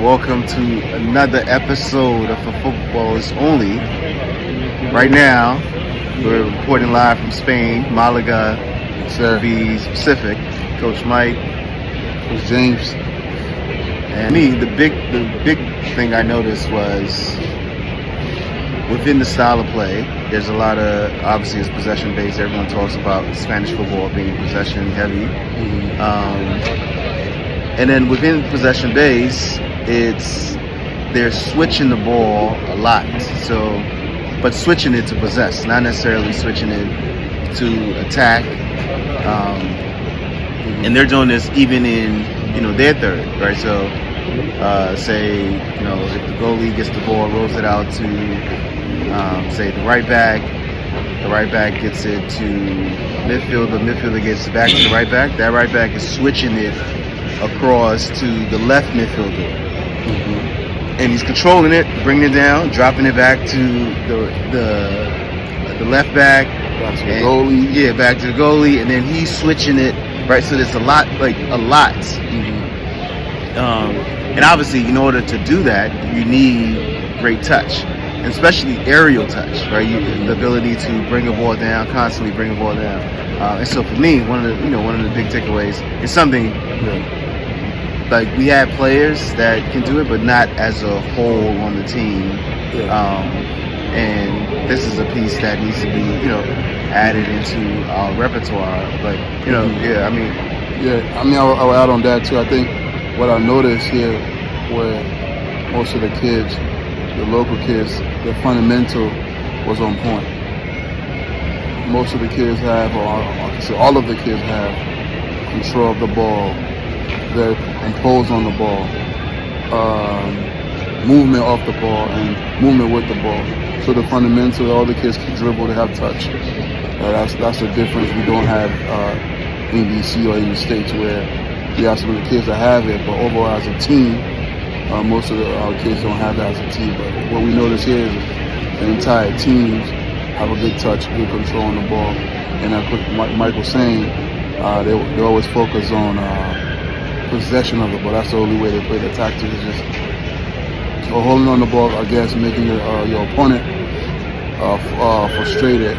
Welcome to another episode of Football is Only. Right now, we're reporting live from Spain, Malaga, to be specific. Coach Mike, Coach James, and me. The big thing I noticed was within the style of play. There's a lot of, obviously, it's possession based. Everyone talks about Spanish football being possession heavy, and then within possession base, they're switching the ball a lot. So, but switching it to possess, not necessarily switching it to attack. And they're doing this even in their third, right? So, say if the goalie gets the ball, rolls it out to say the right back gets it to midfield. The midfielder gets it back to the right back. That right back is switching it across to the left midfielder. And he's controlling it, bringing it down, dropping it back to the left back, back to the goalie. Yeah, back to the goalie, and then he's switching it, right? So there's a lot. And obviously, in order to do that, you need great touch, and especially aerial touch, right? The ability to bring a ball down, constantly bring a ball down. And so for me, one of the big takeaways is something. Like, we have players that can do it, but not as a whole on the team. And this is a piece that needs to be, added into our repertoire. But, I'll add on that too. I think what I noticed here, where most of the kids, the local kids, the fundamental was on point. Most of the kids have, or I can say all of the kids have, control of the ball. They're composed on the ball, movement off the ball, and movement with the ball. So the fundamental, all the kids can dribble, they have touch. That's the difference we don't have in DC or in the States, where we have some of the kids that have it, but overall as a team, most of our kids don't have that as a team. But what we notice here is the entire teams have a good touch, good control on the ball. And like Mike was saying, they always focus on possession of the ball. That's the only way they play the tactics, is just holding on the ball, I guess, making your opponent frustrated,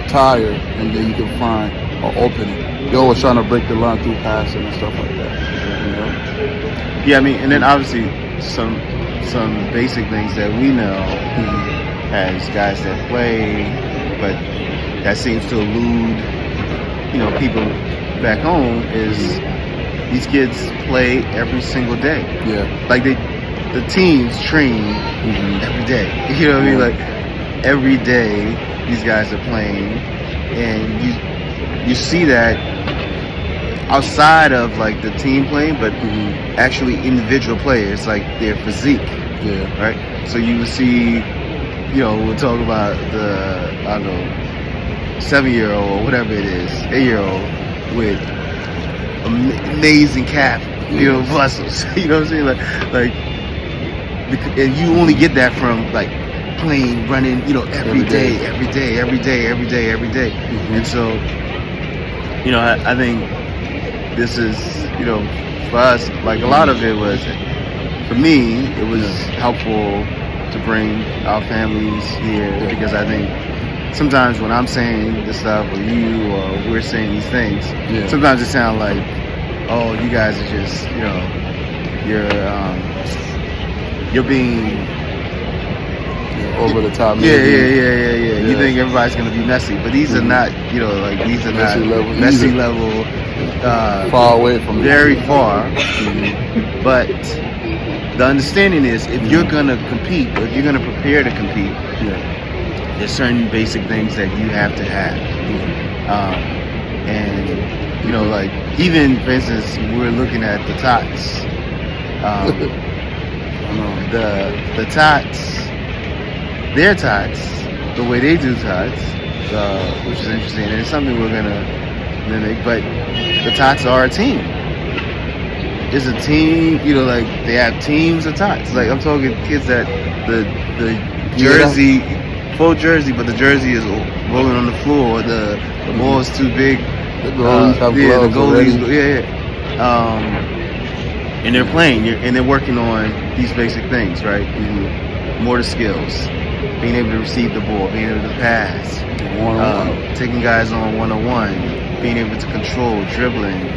tired, and then you can find an opening. They're always trying to break the line through passing and stuff like that. Yeah, and then obviously some basic things that we know as guys that play, but that seems to elude people back home is. These kids play every single day. Yeah. Like the teams train every day. You know what I mean? Like every day these guys are playing, and you see that outside of like the team playing, but actually individual players, like their physique. Yeah. Right? So you will see, we'll talk about the 7-year-old or whatever it is, 8-year-old with amazing calf, muscles. You know what I'm saying? And you only get that from like playing, running, every day. And so, I think this is, for us, like a lot of it was, for me, it was helpful to bring our families here because I think sometimes when I'm saying this stuff, or you, or we're saying these things, sometimes it sounds like, oh, you guys are just, you're being over the top. Yeah. You think everybody's gonna be messy, but these are not, these are messy level. Far away from very far. But the understanding is, if you're gonna compete, or if you're gonna prepare to compete, there's certain basic things that you have to have. And even, for instance, we're looking at the tots. The tots, their tots, the way they do tots, which is interesting, and it's something we're gonna mimic. But the tots are a team. It's a team, they have teams of tots. Like, I'm talking kids that the jersey, full jersey, but the jersey is rolling on the floor. The ball is too big. The goalies have gloves already. and they're playing, and they're working on these basic things, right? Motor skills, being able to receive the ball, being able to pass, taking guys on one-on-one, being able to control, dribbling.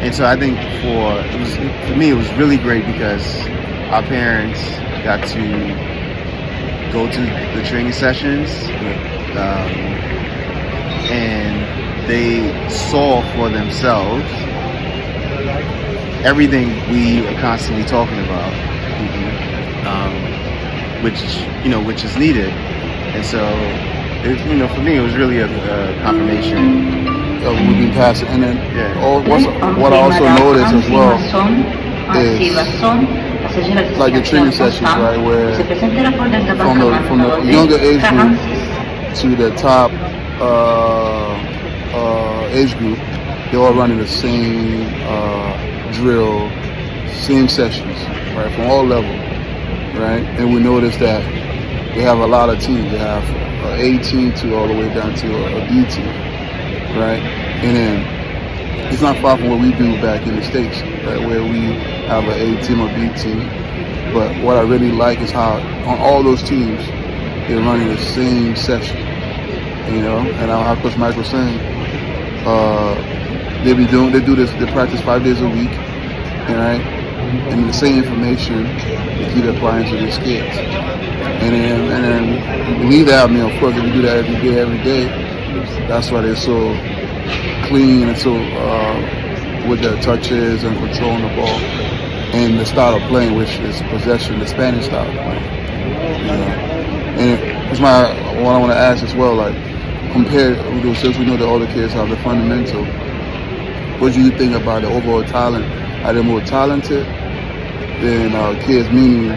And so I think for me, it was really great because our parents got to go to the training sessions, and they saw for themselves everything we are constantly talking about, which is needed. And so, for me, it was really a confirmation. We've been passing, and then what I also noticed as well is like the training sessions, right, where from the younger age group to the top age group, they're all running the same drill, same sessions, right, from all levels, right? And we noticed that they have a lot of teams. They have an A team to all the way down to a B team, right? And then it's not far from what we do back in the States, right, where we have an A team or B team. But what I really like is how on all those teams, they're running the same session, and how Coach Mike was saying, they practice 5 days a week, right? And the same information they keep applying to their skills. And then we believe that. I mean, of course, if we do that every day, that's why they're so clean and so with their touches and controlling the ball and the style of playing, which is possession, the Spanish style of playing. And it's what I want to ask as well, like, compared, since we know that all the kids have the fundamental, what do you think about the overall talent? Are they more talented than kids? Meaning,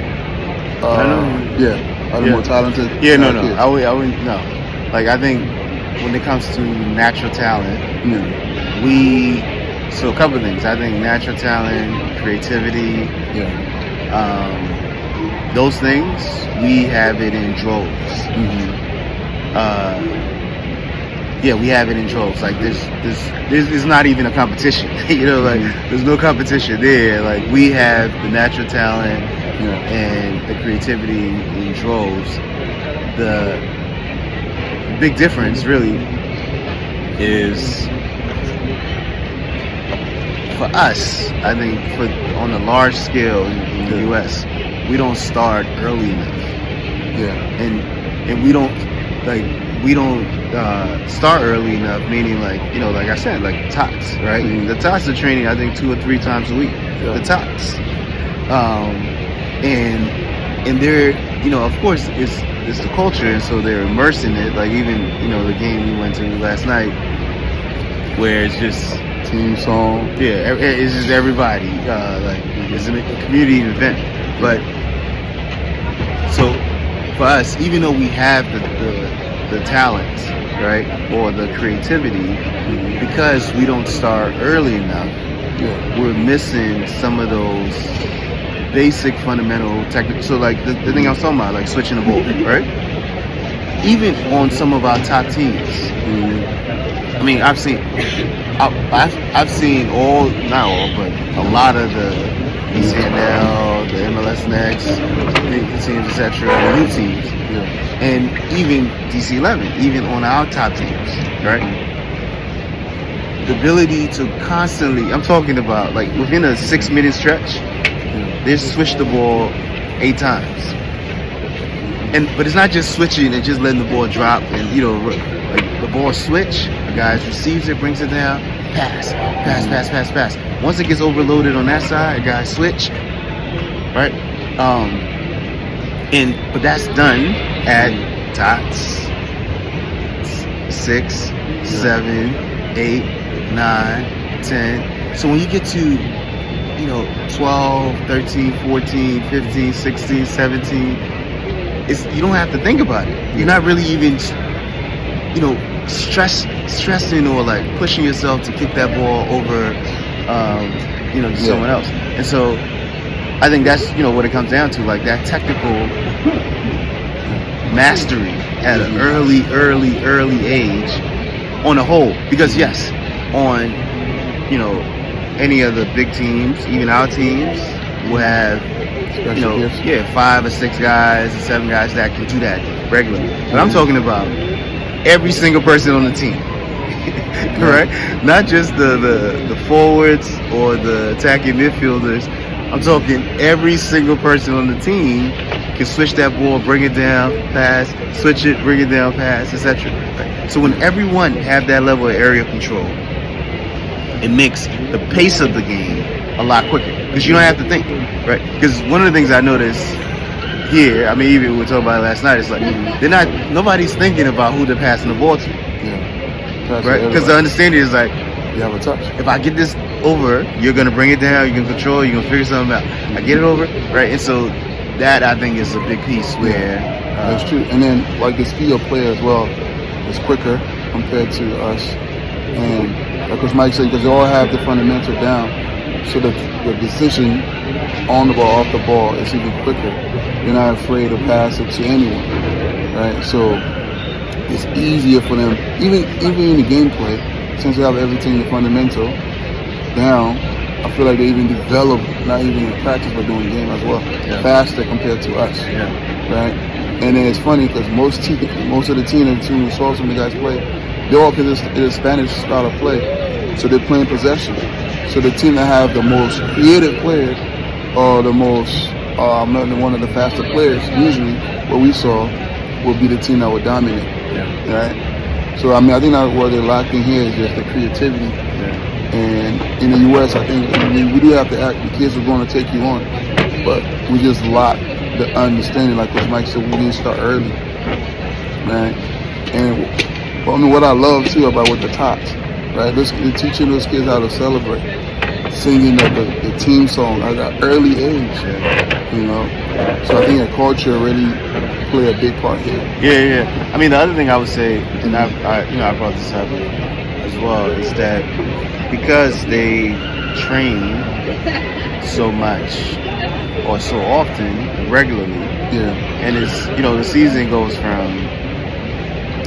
are they more talented? Yeah, no. I wouldn't. No. Like, I think when it comes to natural talent, so a couple of things. I think natural talent, creativity, those things, we have it in droves. We have it in droves. Like, there's not even a competition. There's no competition there. Like, we have the natural talent and the creativity in droves. The big difference really is for us, I think, on a large scale in the U.S., we don't start early enough. And we don't start early enough, meaning like I said, like tots, right? The tots are training, I think, 2 or 3 times a week. The tots, and they're, of course, it's the culture, and so they're immersed in it. Like, even the game we went to last night, where it's just team song. It's just everybody. Like, it's a community event. But so for us, even though we have the talents, right, or the creativity, because we don't start early enough, we're missing some of those basic fundamental techniques. So, like, the thing I was talking about, like switching the ball, right? Even on some of our top teams, I mean, I've seen all, not all, but a lot of the ECNL, the MLS Next, the teams, etc., the new teams, and even DC11, even on our top teams, right? The ability to constantly, I'm talking about, like, within a 6-minute stretch, they switch the ball 8 times. But it's not just switching and just letting the ball drop and, like, the ball switch, the guy receives it, brings it down, pass. Once it gets overloaded on that side, a guy switch, right? But that's done at tots 6, 7, 8, 9, 10. So when you get to 12, 13, 14, 15, 16, 17, you don't have to think about it. You're not really even stressing or like pushing yourself to kick that ball over to someone else. And so I think that's what it comes down to, like that technical mastery at an early age on a whole. Because yes, on any of the big teams, even our teams, will have, you know, yeah, 5 or 6 guys or 7 guys that can do that regularly. But I'm talking about every single person on the team, right? Not just the forwards or the attacking midfielders. I'm talking every single person on the team can switch that ball, bring it down, pass, switch it, bring it down, pass, etc. Right? So when everyone have that level of area control, it makes the pace of the game a lot quicker because you don't have to think, right? Because one of the things I noticed here, I mean, even we were talking about it last night, it's like nobody's thinking about who they're passing the ball to, right? Because the understanding is like, you have a touch. If I get this over, you're gonna bring it down, you're gonna control, you're gonna figure something out. I get it over, right? And so that I think is a big piece where that's true. And then like the speed of play as well is quicker compared to us. And like Coach Mike said, because they all have the fundamental down, so the decision on the ball, off the ball is even quicker. They're not afraid to pass it to anyone, right? So it's easier for them, even in the gameplay, since they have everything, the fundamental down. I feel like they even develop, not even in practice, but doing the game as well, faster compared to us, right? And then it's funny because most of the team and the team who saw some of the guys play, they're all because it's a Spanish style of play, so they're playing possession. So the team that have the most creative player or the most, one of the faster players, usually what we saw will be the team that would dominate, right? So I mean, I think that what they're lacking here is just the creativity. And in the U.S., I think we do have to act. The kids are going to take you on, but we just lack the understanding. Like Coach Mike said, we didn't start early, right? And what I love too about with the tots, right? They're teaching those kids how to celebrate, singing the team song at an early age, you know. So I think that culture really play a big part here. Yeah. I mean, the other thing I would say, and I brought this up as well, is that because they train so much or so often regularly, and it's, you know, the season goes from,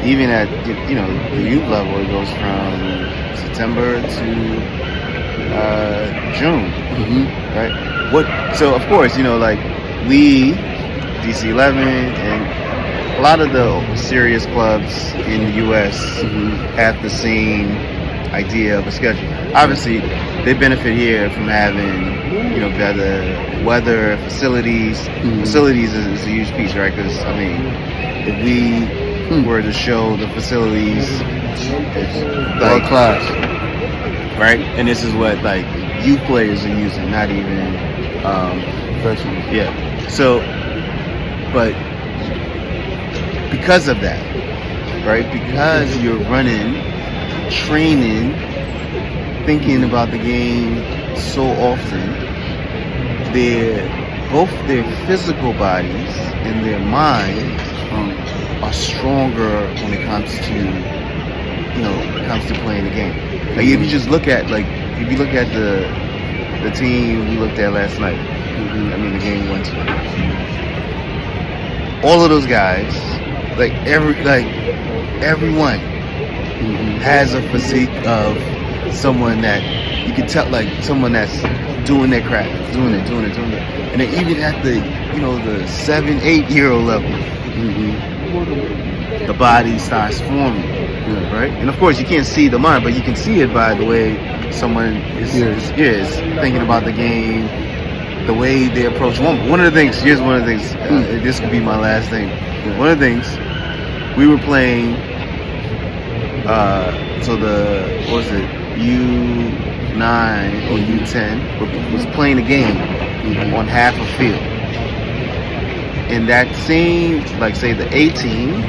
even at, you know, the youth level, it goes from September to June, right? So of course, you know, like we, DC 11, and a lot of the serious clubs in the U.S. have the same idea of a schedule. Obviously, they benefit here from having, you know, better weather, facilities. Facilities is a huge piece, right? Because I mean, if we were to show the facilities, it's like class, right? And this is what like youth players are using, not even professionals. Yeah. So, but because of that, right? Because you're running, training, thinking about the game so often, both their physical bodies and their minds are stronger when it comes to, you know, playing the game. Like if you just look at the team we looked at last night, I mean the game went to. All of those guys, everyone has a physique of someone that you can tell, like someone that's doing their craft, doing it. And then even at the, you know, the 7-8-year-old level, the body starts forming, right? And of course, you can't see the mind, but you can see it by the way someone is thinking about the game, the way they approach one. Here's one of the things, this could be my last thing. One of the things, we were playing, so U9 or U10 was playing a game on half a field. And that same, like say the A team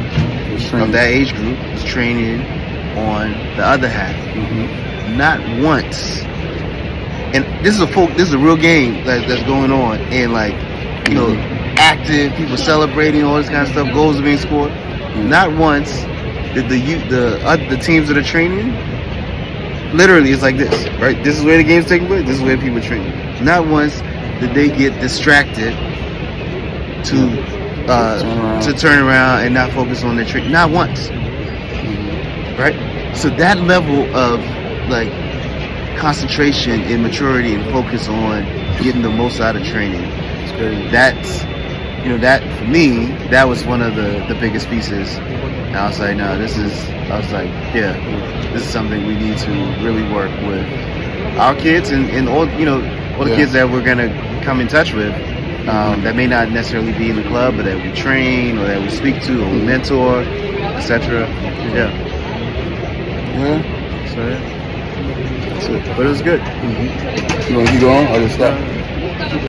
of that age group was training on the other half. Not once. And this is a real game that's going on, and like, you know, active people celebrating, all this kind of stuff, goals are being scored. Not once did the teams that are training, literally it's like this, right? This is where the game's taking place, this is where people are training. Not once did they get distracted to turn around and not focus on their training. Not once. Right? So that level of like concentration and maturity and focus on getting the most out of training. That's, that for me, that was one of the biggest pieces. And I was like, no, this is something we need to really work with our kids and all, all the kids that we're gonna come in touch with. That may not necessarily be in the club, but that we train or that we speak to or we mentor, etc. Yeah. So That's it. but it was good. You want to keep going? I'll just stop.